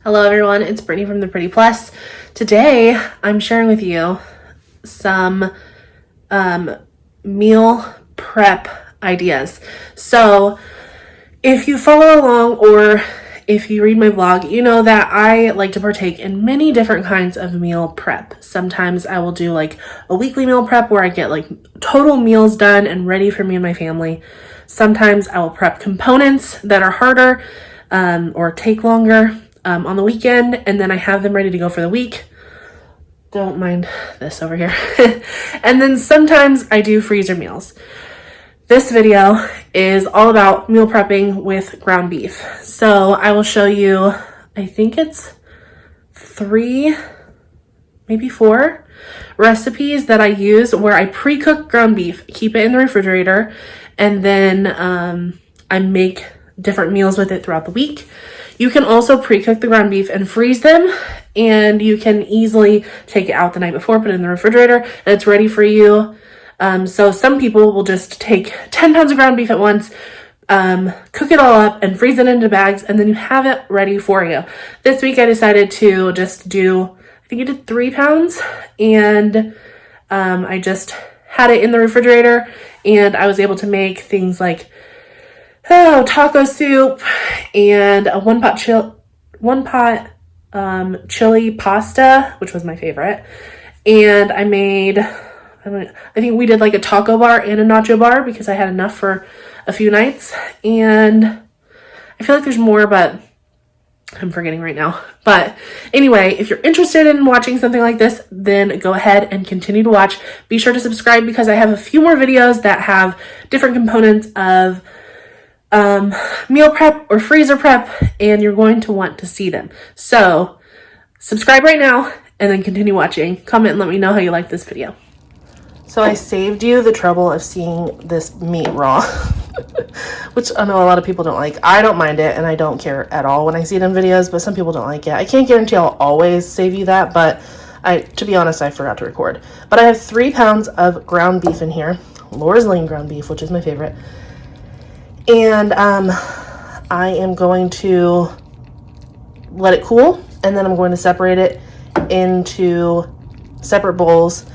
Hello everyone, it's Brittney from The Pretty Plus. Today, I'm sharing with you some meal prep ideas. So, if you follow along or if you read my blog, you know that I like to partake in many different kinds of meal prep. Sometimes I will do like a weekly meal prep where I get like total meals done and ready for me and my family. Sometimes I will prep components that are harder or take longer on the weekend, and then I have them ready to go for the week. Don't mind this over here. And then sometimes I do freezer meals. This video is all about meal prepping with ground beef. So I will show you, I think it's 3, maybe 4 recipes that I use where I pre-cook ground beef, keep it in the refrigerator, and then I make different meals with it throughout the week. You can also pre-cook the ground beef and freeze them, and you can easily take it out the night before, put it in the refrigerator, and it's ready for you. So some people will just take 10 pounds of ground beef at once, cook it all up and freeze it into bags, and then you have it ready for you. This week I decided to just do, I think I did 3 pounds, and I just had it in the refrigerator, and I was able to make things like taco soup and a one pot chili pasta, which was my favorite. And I made, I think we did like a taco bar and a nacho bar because I had enough for a few nights. And I feel like there's more, but I'm forgetting right now. But anyway, if you're interested in watching something like this, then go ahead and continue to watch. Be sure to subscribe because I have a few more videos that have different components of meal prep or freezer prep, and you're going to want to see them. So subscribe right now and then continue watching. Comment and let me know how you like this video. So I saved you the trouble of seeing this meat raw, which I know a lot of people don't like. I don't mind it and I don't care at all when I see it in videos, but some people don't like it. I can't guarantee I'll always save you that, but to be honest, I forgot to record. But I have 3 pounds of ground beef in here, Laura's lean ground beef, which is my favorite. And I am going to let it cool, and then I'm going to separate it into separate bowls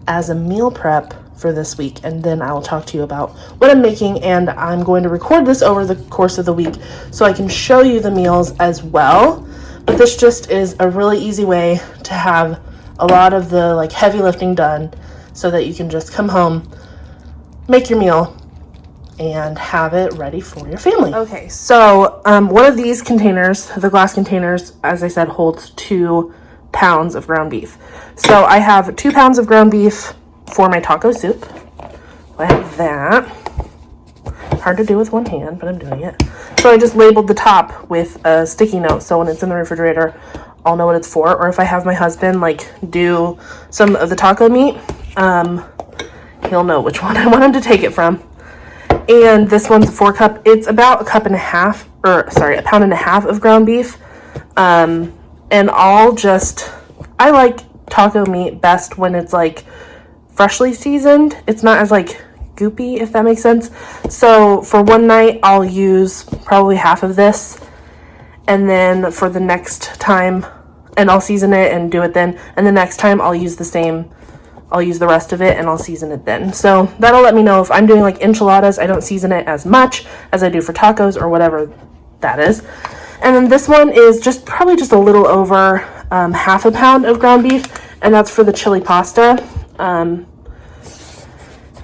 as a meal prep for this week. And then I will talk to you about what I'm making, and I'm going to record this over the course of the week so I can show you the meals as well. But this just is a really easy way to have a lot of the like heavy lifting done so that you can just come home, make your meal, and have it ready for your family. Okay, so one of these containers, the glass containers, as I said, holds 2 pounds of ground beef. So I have 2 pounds of ground beef for my taco soup. I have that. Hard to do with one hand, but I'm doing it. So I just labeled the top with a sticky note, so when it's in the refrigerator, I'll know what it's for. Or if I have my husband like do some of the taco meat, he'll know which one I want him to take it from. And this one's a 4-cup. It's about a pound and a half of ground beef. And I like taco meat best when it's like freshly seasoned. It's not as like goopy, if that makes sense. So for one night, I'll use probably half of this. And then for the next time, and I'll season it and do it then. And the next time I'll use the rest of it and I'll season it then. So that'll let me know if I'm doing like enchiladas, I don't season it as much as I do for tacos or whatever that is. And then this one is probably just a little over half a pound of ground beef, and that's for the chili pasta.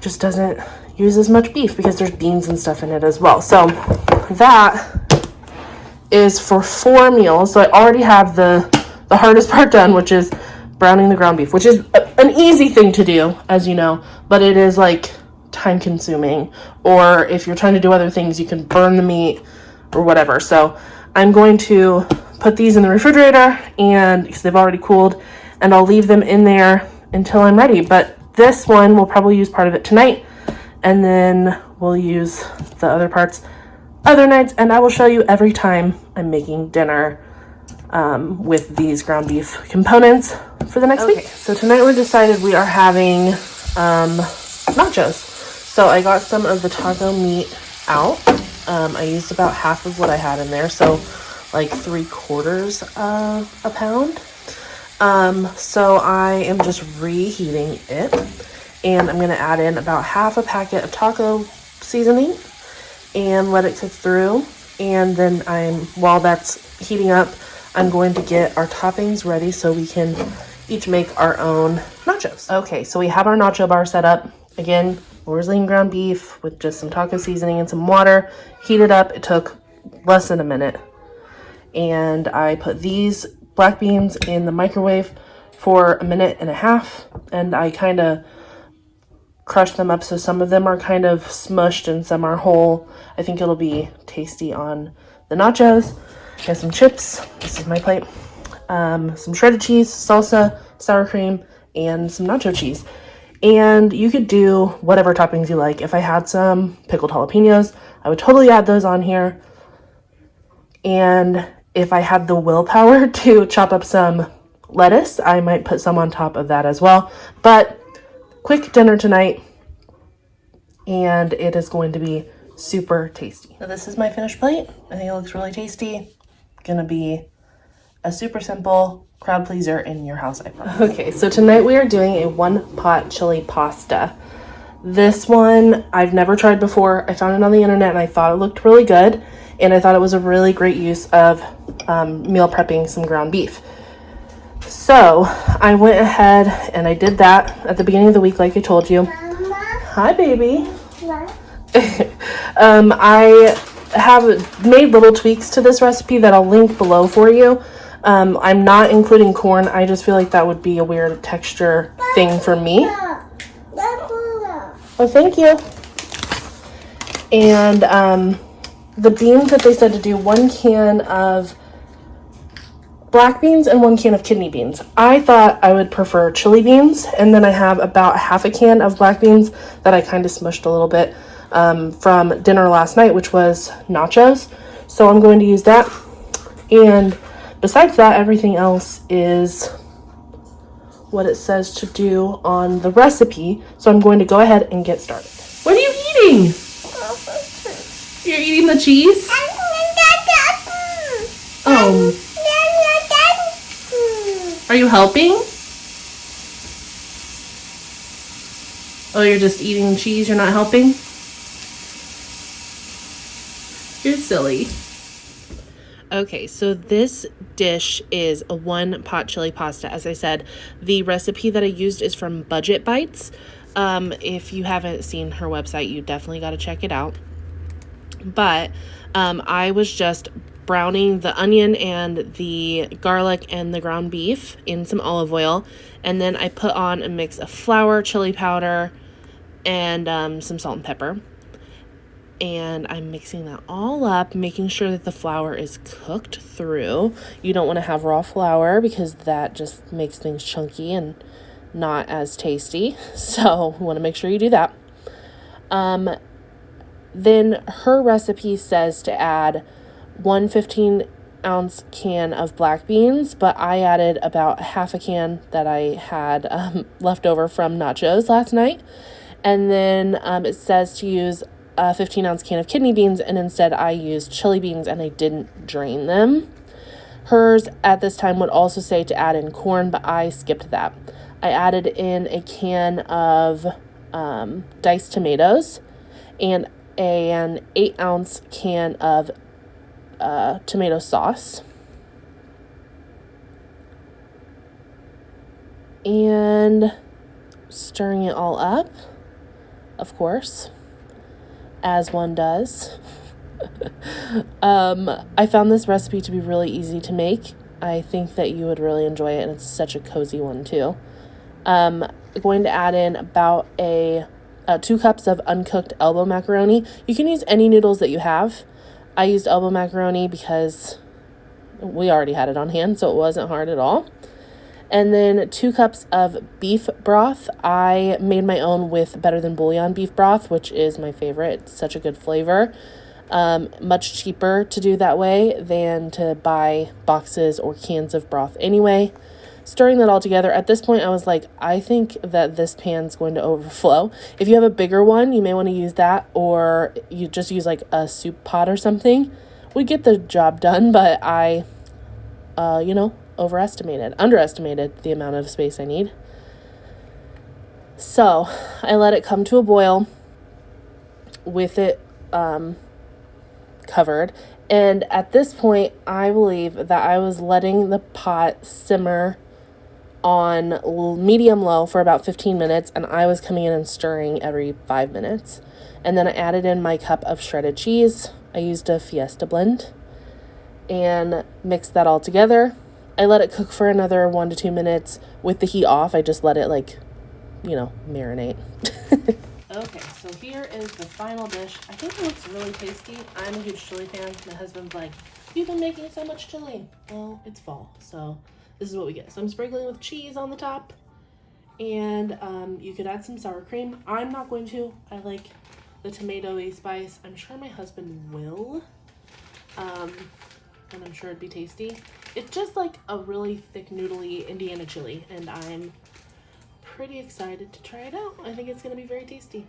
Just doesn't use as much beef because there's beans and stuff in it as well. So that is for 4 meals. So I already have the hardest part done, which is browning the ground beef, which is an easy thing to do, as you know, but it is like time consuming, or if you're trying to do other things, you can burn the meat or whatever. So I'm going to put these in the refrigerator, and because they've already cooled, and I'll leave them in there until I'm ready. But this one, we'll probably use part of it tonight, and then we'll use the other parts other nights, and I will show you every time I'm making dinner with these ground beef components for the next week. So tonight we decided we are having nachos. So I got some of the taco meat out. I used about half of what I had in there. So like 3/4 of a pound. So I am just reheating it, and I'm going to add in about half a packet of taco seasoning and let it cook through. And then while that's heating up, I'm going to get our toppings ready so we can each make our own nachos. Okay, so we have our nacho bar set up. Again, Orleans ground beef with just some taco seasoning and some water. Heat it up. It took less than a minute. And I put these black beans in the microwave for 1.5 minutes, and I kind of crush them up so some of them are kind of smushed and some are whole. I think it'll be tasty on the nachos. I have some chips. This is my plate. Some shredded cheese, salsa, sour cream, and some nacho cheese. And you could do whatever toppings you like. If I had some pickled jalapenos, I would totally add those on here. And if I had the willpower to chop up some lettuce, I might put some on top of that as well. But quick dinner tonight, and it is going to be super tasty. So this is my finished plate. I think it looks really tasty. Gonna be a super simple crowd pleaser in your house, I promise. Okay, so tonight we are doing a 1-pot chili pasta. This one I've never tried before. I found it on the internet and I thought it looked really good, and I thought it was a really great use of meal prepping some ground beef. So I went ahead and I did that at the beginning of the week, like I told you. Mama. Hi, baby. Mama. I have made little tweaks to this recipe that I'll link below for you. I'm not including corn. I just feel like that would be a weird texture thing for me. Oh, thank you. And the beans that they said to do, 1 can of black beans and 1 can of kidney beans. I thought I would prefer chili beans, and then I have about half a can of black beans that I kind of smushed a little bit from dinner last night, which was nachos. So I'm going to use that. And besides that, everything else is what it says to do on the recipe. So I'm going to go ahead and get started. What are you eating? You're eating the cheese? Oh. Are you helping? Oh, you're just eating cheese, you're not helping? You're silly. Okay, so this dish is a 1-pot chili pasta. As I said, the recipe that I used is from Budget Bites. If you haven't seen her website, you definitely got to check it out. But I was just browning the onion and the garlic and the ground beef in some olive oil, and then I put on a mix of flour, chili powder, and some salt and pepper. And I'm mixing that all up, making sure that the flour is cooked through. You don't want to have raw flour because that just makes things chunky and not as tasty. So you want to make sure you do that. Then her recipe says to add 1 15-ounce can of black beans, but I added about half a can that I had left over from nachos last night. And then it says to use a 15-ounce can of kidney beans, and instead I used chili beans and I didn't drain them. Hers at this time would also say to add in corn, but I skipped that. I added in a can of diced tomatoes and an 8-ounce can of tomato sauce. And stirring it all up, of course, as one does. I found this recipe to be really easy to make. I think that you would really enjoy it, and it's such a cozy one too. I'm going to add in about 2 cups of uncooked elbow macaroni. You can use any noodles that you have. I used elbow macaroni because we already had it on hand, so it wasn't hard at all. And then 2 cups of beef broth. I made my own with Better Than Bouillon beef broth, which is my favorite. It's such a good flavor. Much cheaper to do that way than to buy boxes or cans of broth anyway. Stirring that all together, at this point I was like, I think that this pan's going to overflow. If you have a bigger one, you may want to use that, or you just use like a soup pot or something, we get the job done, but I, underestimated the amount of space I need. So I let it come to a boil with it covered. And at this point, I believe that I was letting the pot simmer on medium low for about 15 minutes, and I was coming in and stirring every 5 minutes. And then I added in my cup of shredded cheese. I used a Fiesta blend and mixed that all together. I let it cook for another 1 to 2 minutes with the heat off. I just let it marinate. Okay, so here is the final dish. I think it looks really tasty. I'm a huge chili fan. My husband's like, you've been making so much chili. Well, it's fall, so this is what we get. So I'm sprinkling with cheese on the top, and you could add some sour cream. I'm not going to. I like the tomatoey spice. I'm sure my husband will, and I'm sure it'd be tasty. It's just like a really thick, noodly Indiana chili, and I'm pretty excited to try it out. I think it's going to be very tasty.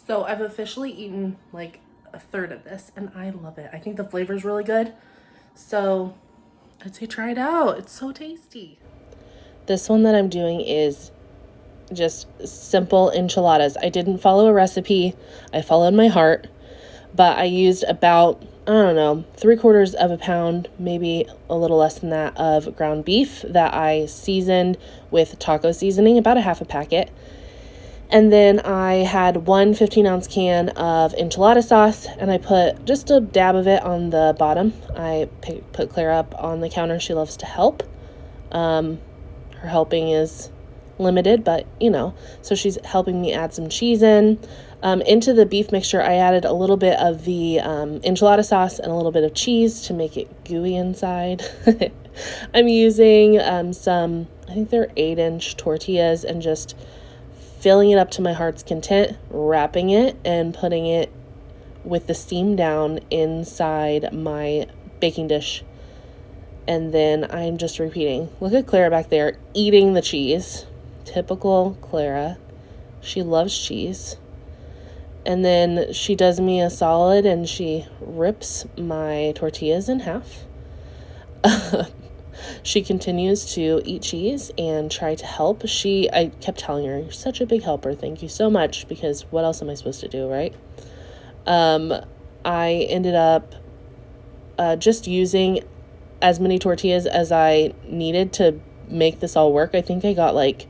So I've officially eaten like a third of this, and I love it. I think the flavor is really good. So I'd say try it out. It's so tasty. This one that I'm doing is just simple enchiladas. I didn't follow a recipe. I followed my heart, but I used about, 3/4 of a pound, maybe a little less than that, of ground beef that I seasoned with taco seasoning, about a half a packet. And then I had one 15-ounce can of enchilada sauce, and I put just a dab of it on the bottom. I put Clara up on the counter. She loves to help. Her helping is limited, but so she's helping me add some cheese in. Into the beef mixture, I added a little bit of the enchilada sauce and a little bit of cheese to make it gooey inside. I'm using some, I think they're 8-inch tortillas, and just filling it up to my heart's content, wrapping it and putting it with the steam down inside my baking dish. And then I'm just repeating. Look at Clara back there eating the cheese. Typical Clara. She loves cheese. And then she does me a solid and she rips my tortillas in half. She continues to eat cheese and try to help. I kept telling her, you're such a big helper. Thank you so much, because what else am I supposed to do, right? I ended up just using as many tortillas as I needed to make this all work. I think I got like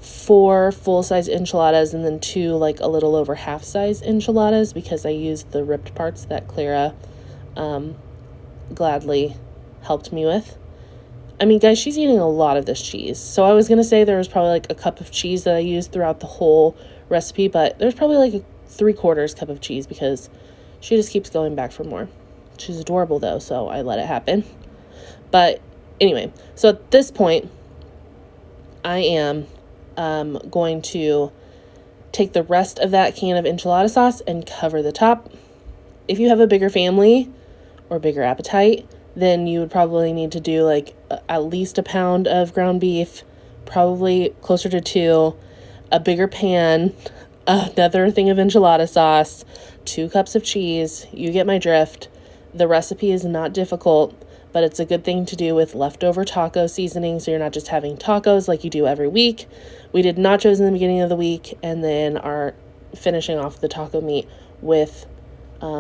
4 full-size enchiladas and then 2 like a little over half-size enchiladas, because I used the ripped parts that Clara gladly helped me with. I mean, guys, she's eating a lot of this cheese. So I was going to say there was probably like a cup of cheese that I used throughout the whole recipe, but there's probably like a 3/4 cup of cheese, because she just keeps going back for more. She's adorable though, so I let it happen. But anyway, so at this point, I am going to take the rest of that can of enchilada sauce and cover the top. If you have a bigger family or bigger appetite, then you would probably need to do like at least a pound of ground beef, probably closer to 2, a bigger pan, another thing of enchilada sauce, 2 cups of cheese. You get my drift. The recipe is not difficult, but it's a good thing to do with leftover taco seasoning, so you're not just having tacos like you do every week. We did nachos in the beginning of the week, and then are finishing off the taco meat with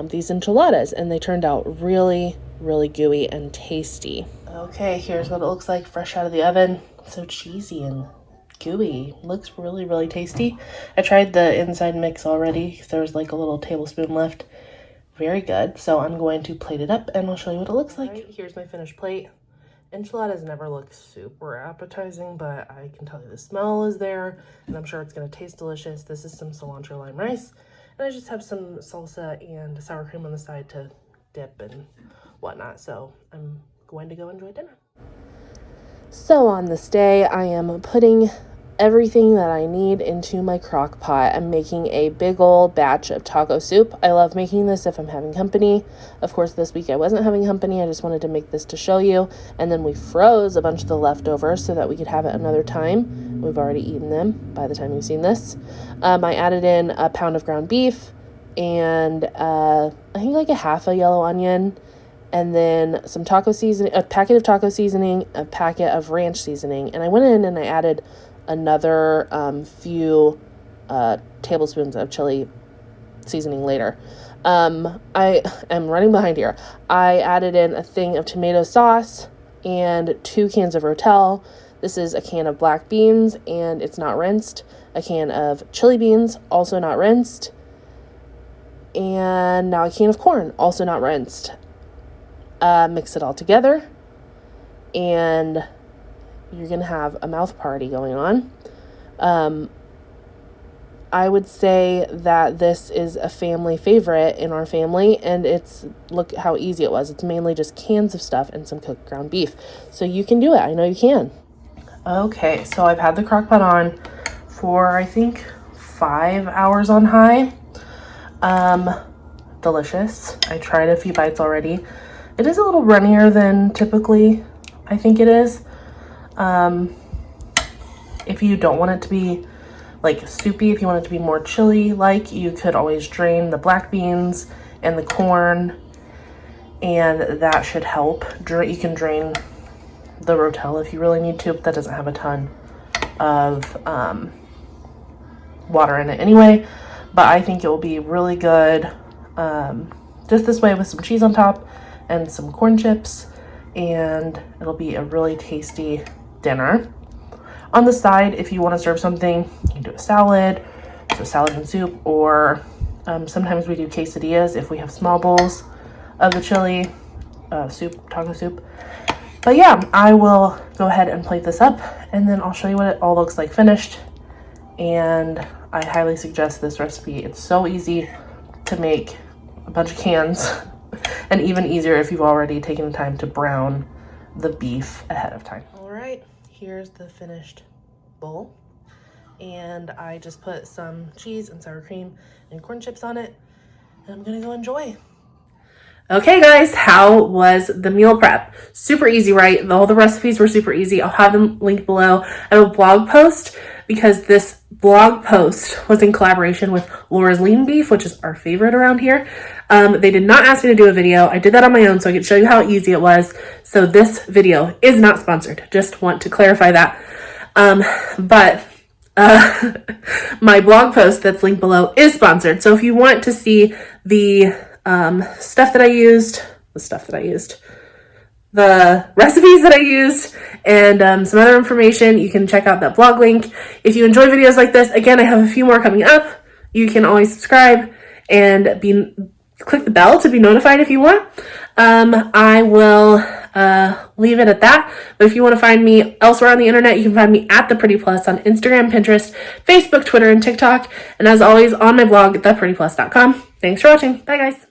these enchiladas, and they turned out really, really gooey and tasty. Okay, here's what it looks like fresh out of the oven. So cheesy and gooey. Looks really, really tasty. I tried the inside mix already because there was like a little tablespoon left. Very good. So I'm going to plate it up and I'll show you what it looks like. Right, here's my finished plate. Enchiladas never look super appetizing, but I can tell you the smell is there, and I'm sure it's going to taste delicious. This is some cilantro lime rice, and I just have some salsa and sour cream on the side to dip and whatnot. So I'm going to go enjoy dinner. So on this day, I am putting everything that I need into my crock pot. I'm making a big old batch of taco soup. I love making this if I'm having company. Of course, this week I wasn't having company. I just wanted to make this to show you. And then we froze a bunch of the leftovers so that we could have it another time. We've already eaten them by the time you've seen this. I added in a pound of ground beef, and I think like a half a yellow onion, and then some taco seasoning, a packet of taco seasoning, a packet of ranch seasoning. And I went in and I added another few tablespoons of chili seasoning later. I am running behind here. I added in a thing of tomato sauce and 2 cans of Rotel. This is a can of black beans and it's not rinsed. A can of chili beans, also not rinsed. And now a can of corn, also not rinsed. Mix it all together and you're gonna have a mouth party going on. I would say that this is a family favorite in our family, and look how easy it was. It's mainly just cans of stuff and some cooked ground beef. So you can do it. I know you can. Okay, so I've had the crock pot on for, I think, 5 hours on high. Delicious. I tried a few bites already. It is a little runnier than typically I think it is. If you don't want it to be like soupy, if you want it to be more chili like, you could always drain the black beans and the corn, and that should help. You can drain the Rotel if you really need to, but that doesn't have a ton of water in it anyway. But I think it will be really good just this way with some cheese on top and some corn chips, and it'll be a really tasty dinner. On the side, if you want to serve something, you can do a salad, so salad and soup, or sometimes we do quesadillas if we have small bowls of the chili soup, taco soup. But yeah, I will go ahead and plate this up, and then I'll show you what it all looks like finished. And I highly suggest this recipe. It's so easy to make a bunch of cans, and even easier if you've already taken the time to brown the beef ahead of time. All right. Here's the finished bowl, and I just put some cheese and sour cream and corn chips on it, and I'm gonna go enjoy. Okay guys, how was the meal prep? Super easy, right? All the recipes were super easy. I'll have them linked below. I have a blog post because this blog post was in collaboration with Laura's Lean Beef, which is our favorite around here. They did not ask me to do a video. I did that on my own so I could show you how easy it was. So this video is not sponsored. Just want to clarify that. But my blog post that's linked below is sponsored. So if you want to see the stuff that I used, the recipes that I used, and some other information, you can check out that blog link. If you enjoy videos like this, again, I have a few more coming up. You can always subscribe and click the bell to be notified if you want. I will leave it at that. But if you want to find me elsewhere on the internet, you can find me at The Pretty Plus on Instagram, Pinterest, Facebook, Twitter, and TikTok. And as always, on my blog, theprettyplus.com. Thanks for watching. Bye, guys.